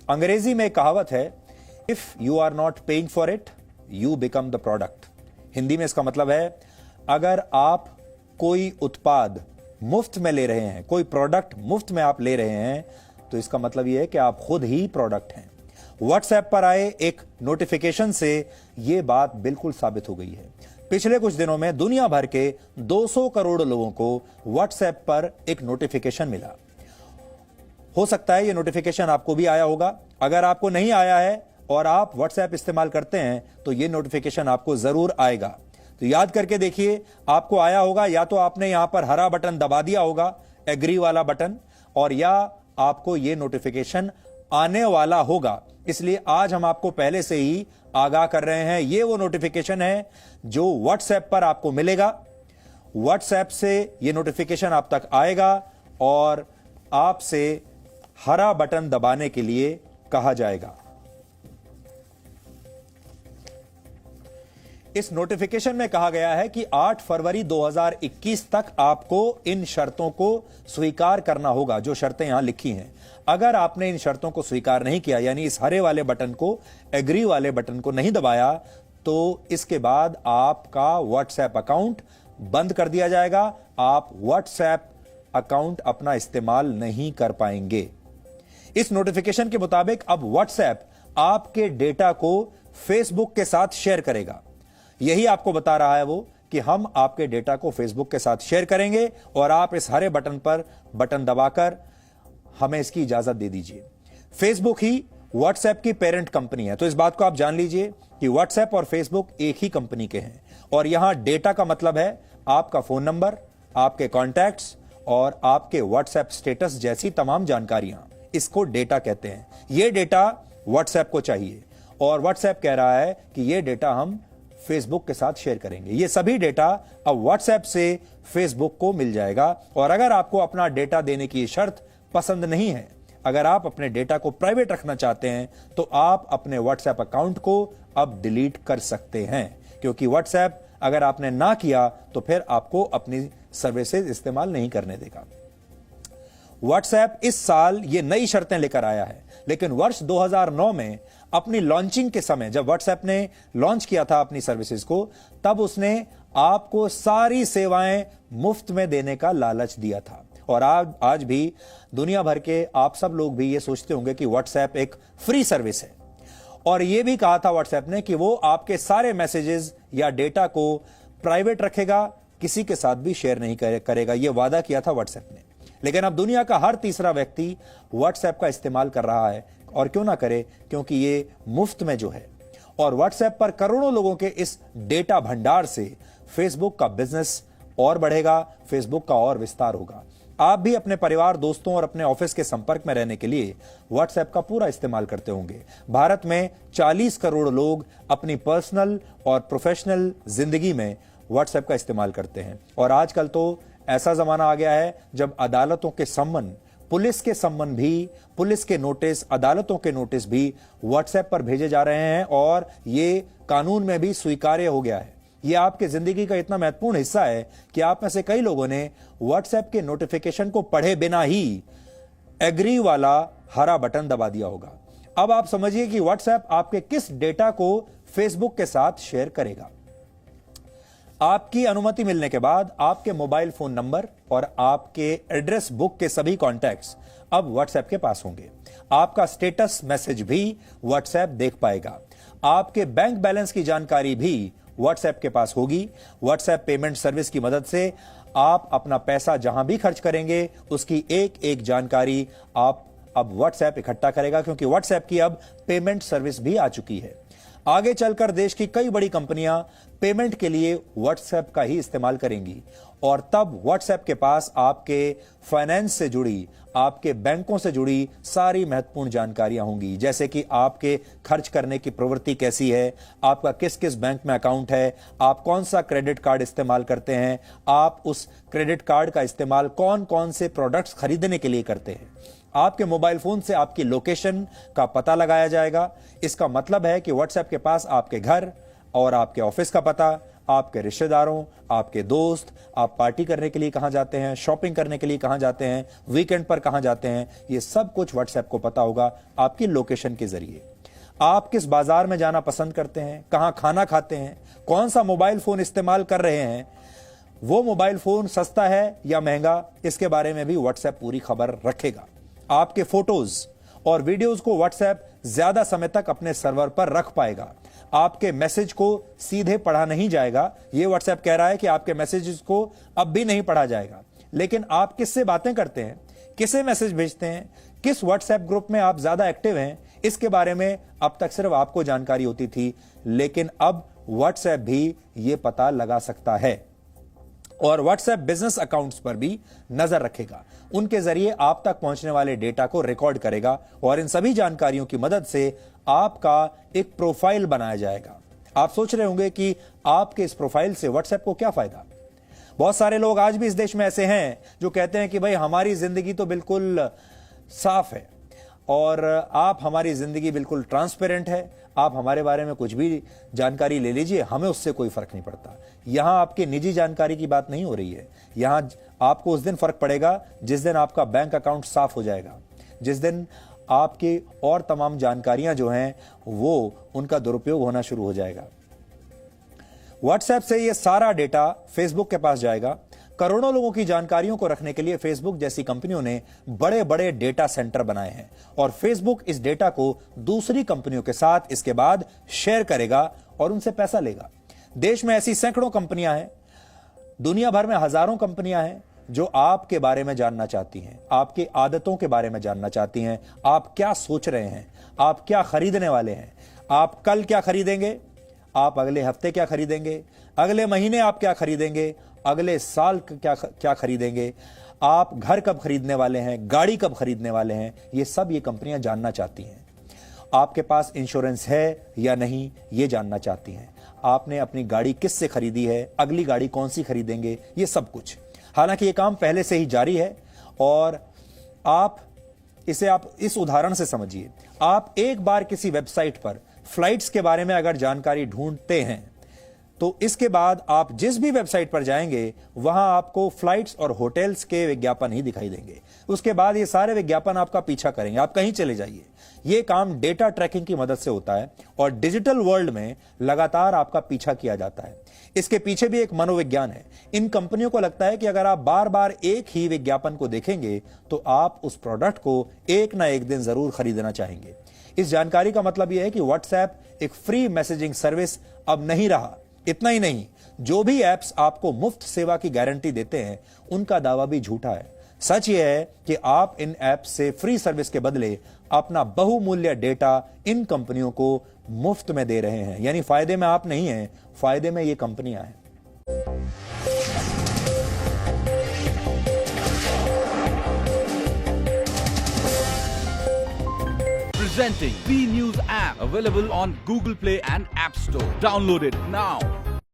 अंग्रेजी में एक कहावत है, if you are not paying for it you become the product. Hindi में इसका मतलब है, अगर आप कोई उत्पाद मुफ्त में ले रहे हैं, कोई प्रोडक्ट मुफ्त में आप ले रहे हैं, तो इसका मतलब यह है कि आप खुद ही प्रोडक्ट हैं। व्हाट्सएप पर आए एक नोटिफिकेशन से यह बात बिल्कुल साबित हो गई है। पिछले कुछ दिनों में दुनिया भर के 200 करोड़ लोगों को व्हाट्सएप पर एक नोटिफिकेशन मिला। हो सकता है यह नोटिफिकेशन आपको भी आया होगा। अगर आपको नहीं आया है और आप व्हाट्सएप इस्तेमाल करते हैं तो यह नोटिफिकेशन आपको जरूर आएगा। तो याद करके देखिए, आपको आया होगा, या तो आपने यहां पर हरा बटन दबा दिया होगा, एग्री वाला बटन, और या आपको यह नोटिफिकेशन आने वाला होगा। इसलिए आज हम आपको पहले से ही आगाह कर रहे हैं। यह वो नोटिफिकेशन है जो व्हाट्सएप पर आपको मिलेगा। व्हाट्सएप से यह नोटिफिकेशन आप तक आएगा और आपसे हरा बटन दबाने के लिए कहा जाएगा। इस नोटिफिकेशन में कहा गया है कि 8 फरवरी 2021 तक आपको इन शर्तों को स्वीकार करना होगा, जो शर्तें यहां लिखी हैं। अगर आपने इन शर्तों को स्वीकार नहीं किया, यानी इस हरे वाले बटन को, एग्री वाले बटन को नहीं दबाया, तो इसके बाद आपका व्हाट्सएप अकाउंट बंद कर दिया जाएगा। आप व्हाट्सएप अकाउंट अपना इस्तेमाल नहीं कर पाएंगे। इस नोटिफिकेशन के मुताबिक अब व्हाट्सएप आपके डेटा को फेसबुक के साथ शेयर करेगा। यही आपको बता रहा है वो कि हम आपके डेटा को फेसबुक के साथ शेयर करेंगे और आप इस हरे बटन पर बटन दबाकर हमें इसकी इजाजत दे दीजिए। फेसबुक ही व्हाट्सएप की पेरेंट कंपनी है, तो इस बात को आप जान लीजिए कि व्हाट्सएप और फेसबुक एक ही कंपनी के हैं। और यहां डेटा का मतलब है आपका फोन नंबर, आपके कॉन्टैक्ट्स और आपके व्हाट्सएप स्टेटस जैसी तमाम जानकारियां, इसको डेटा कहते हैं। यह डेटा व्हाट्सएप को चाहिए और व्हाट्सएप कह रहा है कि यह डेटा हम फेसबुक के साथ शेयर करेंगे। ये सभी डेटा अब व्हाट्सएप से फेसबुक को मिल जाएगा। और अगर आपको अपना डेटा देने की शर्त पसंद नहीं है, अगर आप अपने डेटा को प्राइवेट रखना चाहते हैं, तो आप अपने व्हाट्सएप अकाउंट को अब डिलीट कर सकते हैं, क्योंकि व्हाट्सएप अगर आपने ना किया तो फिर आपको अपनी सर्विसेज इस्तेमाल नहीं करने देगा। व्हाट्सएप इस साल ये नई शर्तें लेकर आया है, लेकिन वर्ष 2009 में अपनी लॉन्चिंग के समय, जब व्हाट्सएप ने लॉन्च किया था अपनी सर्विसेज को, तब उसने आपको सारी सेवाएं मुफ्त में देने का लालच दिया था। और आज भी दुनिया भर के आप सब लोग भी ये सोचते होंगे कि व्हाट्सएप एक फ्री सर्विस है। और यह भी कहा था व्हाट्सएप ने कि वो आपके सारे मैसेजेस या डेटा को प्राइवेट रखेगा, किसी के साथ भी शेयर नहीं करेगा। यह वादा किया था व्हाट्सएप ने। लेकिन अब दुनिया का हर तीसरा व्यक्ति व्हाट्सएप का इस्तेमाल कर रहा है, और क्यों ना करे, क्योंकि ये मुफ्त में जो है। और व्हाट्सएप पर करोड़ों लोगों के इस डेटा भंडार से फेसबुक का बिजनेस और बढ़ेगा, फेसबुक का और विस्तार होगा। आप भी अपने परिवार, दोस्तों और अपने ऑफिस के संपर्क में रहने के लिए व्हाट्सएप का पूरा इस्तेमाल करते होंगे। भारत में 40 करोड़ लोग अपनी पर्सनल और प्रोफेशनल जिंदगी में व्हाट्सएप का इस्तेमाल करते हैं। और आजकल तो ऐसा जमाना आ गया है जब अदालतों के सम्मन, पुलिस के सम्मन भी, पुलिस के नोटिस, अदालतों के नोटिस भी व्हाट्सएप पर भेजे जा रहे हैं, और ये कानून में भी स्वीकार्य हो गया है। ये आपके जिंदगी का इतना महत्वपूर्ण हिस्सा है कि आप में से कई लोगों ने व्हाट्सएप के नोटिफिकेशन को पढ़े बिना ही एग्री वाला हरा बटन दबा दिया होगा। अब आप समझिए कि व्हाट्सएप आपके किस डेटा को फेसबुक के साथ शेयर करेगा। आपकी अनुमति मिलने के बाद आपके मोबाइल फोन नंबर और आपके एड्रेस बुक के सभी कॉन्टैक्ट्स अब व्हाट्सएप के पास होंगे। आपका स्टेटस मैसेज भी व्हाट्सएप देख पाएगा। आपके बैंक बैलेंस की जानकारी भी व्हाट्सएप के पास होगी। व्हाट्सएप पेमेंट सर्विस की मदद से आप अपना पैसा जहां भी खर्च करेंगे, उसकी एक एक जानकारी आप अब व्हाट्सएप इकट्ठा करेगा, क्योंकि व्हाट्सएप की अब पेमेंट सर्विस भी आ चुकी है। आगे चलकर देश की कई बड़ी कंपनियां पेमेंट के लिए व्हाट्सएप का ही इस्तेमाल करेंगी, और तब व्हाट्सएप के पास आपके फाइनेंस से जुड़ी, आपके बैंकों से जुड़ी सारी महत्वपूर्ण जानकारियां होंगी, जैसे कि आपके खर्च करने की प्रवृत्ति कैसी है, आपका किस किस बैंक में अकाउंट है, आप कौन सा क्रेडिट कार्ड इस्तेमाल करते हैं, आप उस क्रेडिट कार्ड का इस्तेमाल कौन कौन से प्रोडक्ट्स खरीदने के लिए करते हैं। आपके मोबाइल फोन से आपकी लोकेशन का पता लगाया जाएगा। इसका मतलब है कि व्हाट्सएप के पास आपके घर, और आपके ऑफिस का पता, आपके रिश्तेदारों, आपके दोस्त, आप पार्टी करने के लिए कहां जाते हैं, शॉपिंग करने के लिए कहां जाते हैं, वीकेंड पर कहां जाते हैं, ये सब कुछ व्हाट्सएप को पता होगा आपकी लोकेशन के जरिए। आप किस बाजार में जाना पसंद करते हैं, कहां खाना खाते हैं, कौन सा मोबाइल फोन इस्तेमाल कर रहे हैं, वो मोबाइल फोन सस्ता है या महंगा, इसके बारे में भी व्हाट्सएप पूरी खबर रखेगा। आपके फोटोज और वीडियोस को व्हाट्सएप ज्यादा समय तक अपने सर्वर पर रख पाएगा। आपके मैसेज को सीधे पढ़ा नहीं जाएगा। यह व्हाट्सएप कह रहा है कि आपके मैसेजेस को अब भी नहीं पढ़ा जाएगा, लेकिन आप किससे बातें करते हैं, किसे मैसेज भेजते हैं, किस व्हाट्सएप ग्रुप में आप ज्यादा एक्टिव हैं, इसके बारे में अब तक सिर्फ आपको जानकारी होती थी, लेकिन अब व्हाट्सएप भी यह पता लगा सकता है और व्हाट्सएप बिजनेस अकाउंट्स पर भी नजर रखेगा। उनके जरिए आप तक पहुंचने वाले डेटा को रिकॉर्ड करेगा और इन सभी जानकारियों की मदद से आपका एक प्रोफाइल बनाया जाएगा। आप सोच रहे होंगे कि आपके इस प्रोफाइल से व्हाट्सएप को क्या फायदा। बहुत सारे लोग आज भी इस देश में ऐसे हैं जो कहते हैं कि भाई हमारी जिंदगी तो बिल्कुल साफ है और आप हमारी जिंदगी बिल्कुल ट्रांसपेरेंट है, आप हमारे बारे में कुछ भी जानकारी ले लीजिए, हमें उससे कोई फर्क नहीं पड़ता। यहां आपके निजी जानकारी की बात नहीं हो रही है। यहां आपको उस दिन फर्क पड़ेगा जिस दिन आपका बैंक अकाउंट साफ हो जाएगा, जिस दिन आपकी और तमाम जानकारियां जो हैं वो उनका दुरुपयोग होना शुरू हो जाएगा। व्हाट्सएप से ये सारा डेटा फेसबुक के पास जाएगा। करोड़ों लोगों की जानकारियों को रखने के लिए फेसबुक जैसी कंपनियों ने बड़े बड़े डेटा सेंटर बनाए हैं और फेसबुक इस डेटा को दूसरी कंपनियों के साथ इसके बाद शेयर करेगा और उनसे पैसा लेगा। देश में ऐसी सैकड़ों कंपनियां हैं, दुनिया भर में हजारों कंपनियां हैं जो आपके बारे में जानना चाहती हैं, आपकी आदतों के बारे में जानना चाहती हैं, आप क्या सोच रहे हैं, आप क्या खरीदने वाले हैं, आप कल क्या खरीदेंगे, आप अगले हफ्ते क्या खरीदेंगे, अगले महीने आप क्या खरीदेंगे, अगले साल क्या खरीदेंगे, आप घर कब खरीदने वाले हैं, गाड़ी कब खरीदने वाले हैं, ये सब ये कंपनियां जानना चाहती हैं। आपके पास इंश्योरेंस है या नहीं ये जानना चाहती हैं। आपने अपनी गाड़ी किससे खरीदी है, अगली गाड़ी कौन सी खरीदेंगे, ये सब कुछ। हालांकि ये काम पहले से ही जारी है और आप इस उदाहरण से समझिए। आप एक बार किसी वेबसाइट पर फ्लाइट्स के बारे में अगर जानकारी ढूंढते हैं तो इसके बाद आप जिस भी वेबसाइट पर जाएंगे वहां आपको फ्लाइट्स और होटल्स के विज्ञापन ही दिखाई देंगे। उसके बाद ये सारे विज्ञापन आपका पीछा करेंगे, आप कहीं चले जाइए। ये काम डेटा ट्रैकिंग की मदद से होता है और डिजिटल वर्ल्ड में लगातार आपका पीछा किया जाता है। इसके पीछे भी एक मनोविज्ञान है। इन कंपनियों को लगता है कि अगर आप बार बार एक ही विज्ञापन को देखेंगे तो आप उस प्रोडक्ट को एक ना एक दिन जरूर खरीदना चाहेंगे। इस जानकारी का मतलब यह है कि व्हाट्सएप एक फ्री मैसेजिंग सर्विस अब नहीं रहा। इतना ही नहीं, जो भी एप्स आपको मुफ्त सेवा की गारंटी देते हैं उनका दावा भी झूठा है। सच यह है कि आप इन ऐप्स से फ्री सर्विस के बदले अपना बहुमूल्य डेटा इन कंपनियों को मुफ्त में दे रहे हैं। यानी फायदे में आप नहीं हैं, फायदे में ये कंपनियां हैं। Presenting B News app, available on Google Play and App Store. Download it now.